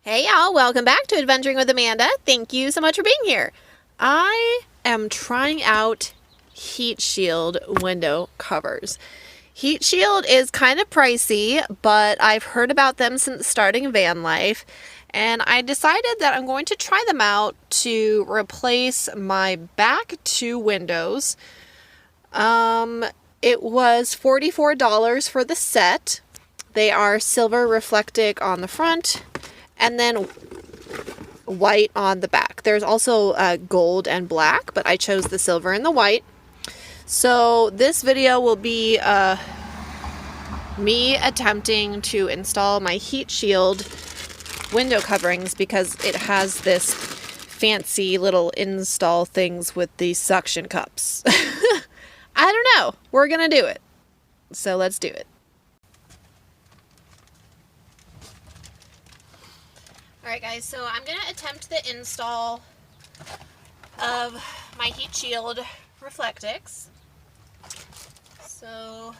Hey y'all, welcome back to Adventuring with Amanda. Thank you so much for being here. I am trying out HeatShield window covers. HeatShield is kind of pricey, but I've heard about them since starting van life, and I decided that I'm going to try them out to replace my back two windows. It was $44 for the set. They are silver reflectic on the front, and then white on the back. There's also gold and black, but I chose the silver and the white. So this video will be me attempting to install my HeatShield window coverings because it has this fancy little install things with these suction cups. I don't know. We're gonna do it. So let's do it. Alright guys, so I'm going to attempt the install of my HeatShield Reflectors. So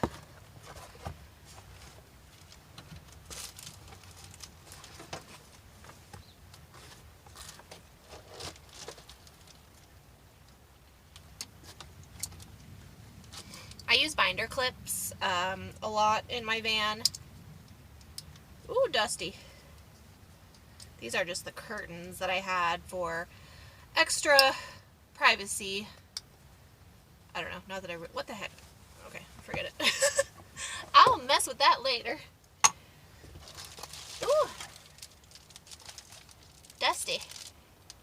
I use binder clips a lot in my van. Ooh, dusty. These are just the curtains that I had for extra privacy. I don't know, not that what the heck? Okay, forget it. I'll mess with that later. Ooh, dusty.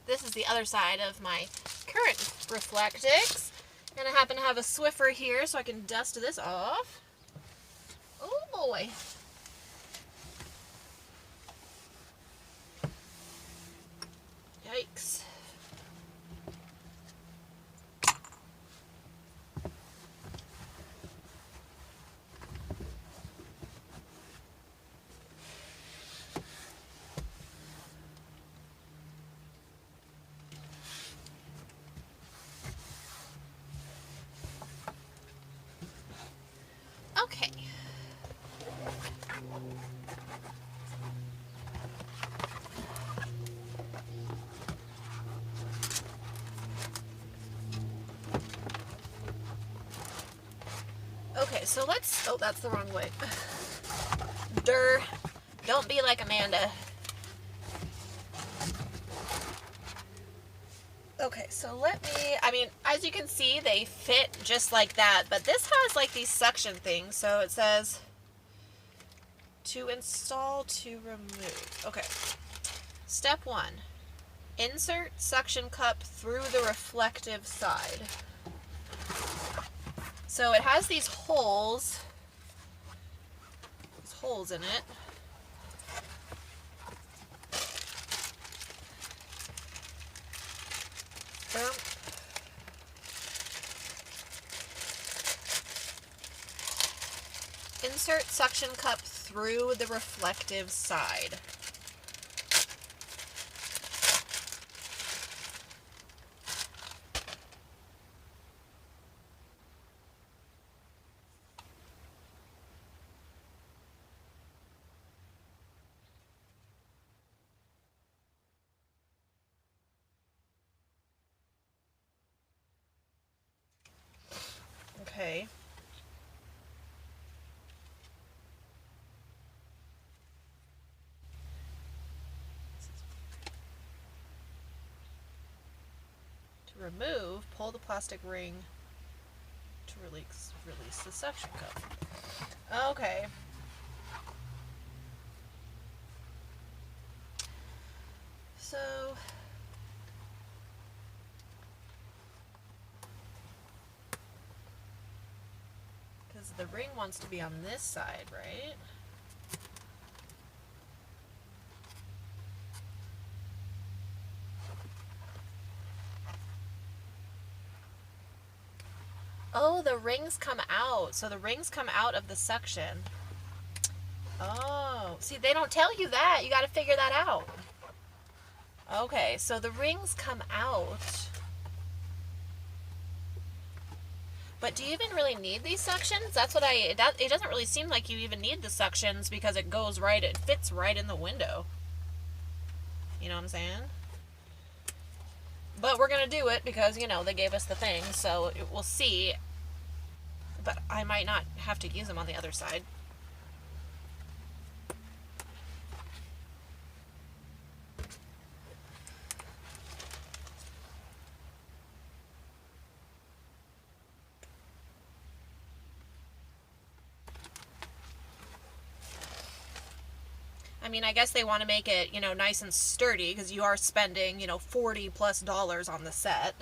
This is the other side of my current Reflectors. And I happen to have a Swiffer here so I can dust this off. Oh boy. Yikes. Okay. Okay, so let's, oh, that's the wrong way. Durr. Don't be like Amanda. Okay, so let me, I mean, as you can see, they fit just like that, but this has like these suction things, so it says to install, to remove. Okay, step 1, insert suction cup through the reflective side. So it has these holes in it. Insert suction cup through the reflective side. Okay. To remove, pull the plastic ring to release the suction cup. Okay. So because the ring wants to be on this side, right? Oh, the rings come out. So the rings come out of the suction. Oh, see, they don't tell you that. You got to figure that out. Okay, so the rings come out. But do you even really need these suctions? That's what it doesn't really seem like you even need the suctions because it goes right, it fits right in the window. You know what I'm saying? But we're going to do it because, you know, they gave us the thing, so we'll see. But I might not have to use them on the other side. I mean, I guess they want to make it, you know, nice and sturdy because you are spending, you know, $40+ on the set.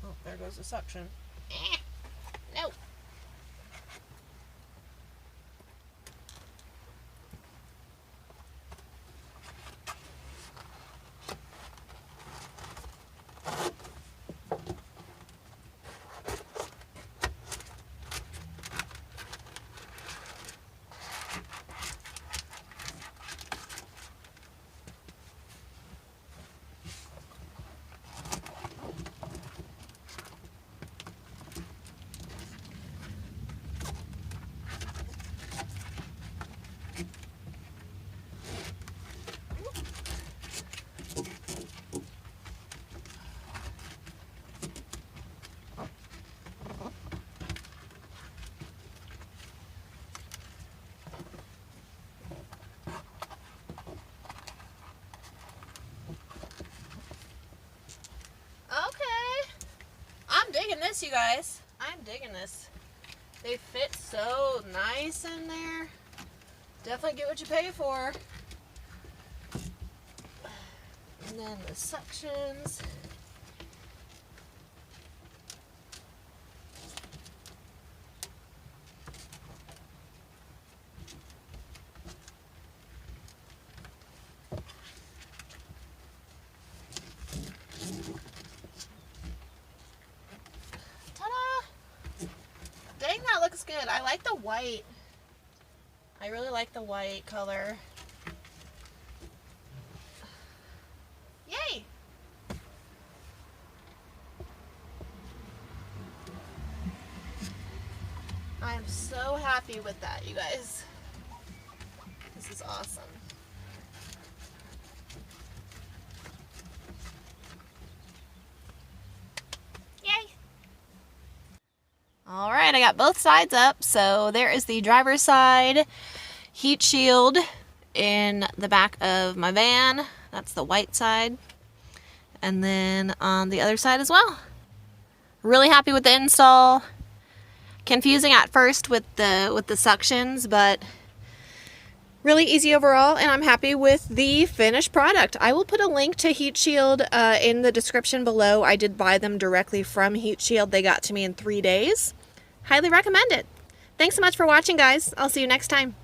Oh, there goes the suction. No. Digging this, you guys. I'm digging this. They fit so nice in there. Definitely get what you pay for. And then the suctions. Looks good. I like the white. I really like the white color. Yay! I am so happy with that, you guys. This is awesome. All right, I got both sides up. So there is the driver's side heat shield in the back of my van. That's the white side. And then on the other side as well. Really happy with the install. Confusing at first with the suctions, but really easy overall, and I'm happy with the finished product. I will put a link to HeatShield in the description below. I did buy them directly from HeatShield. They got to me in 3 days. Highly recommend it. Thanks so much for watching, guys. I'll see you next time.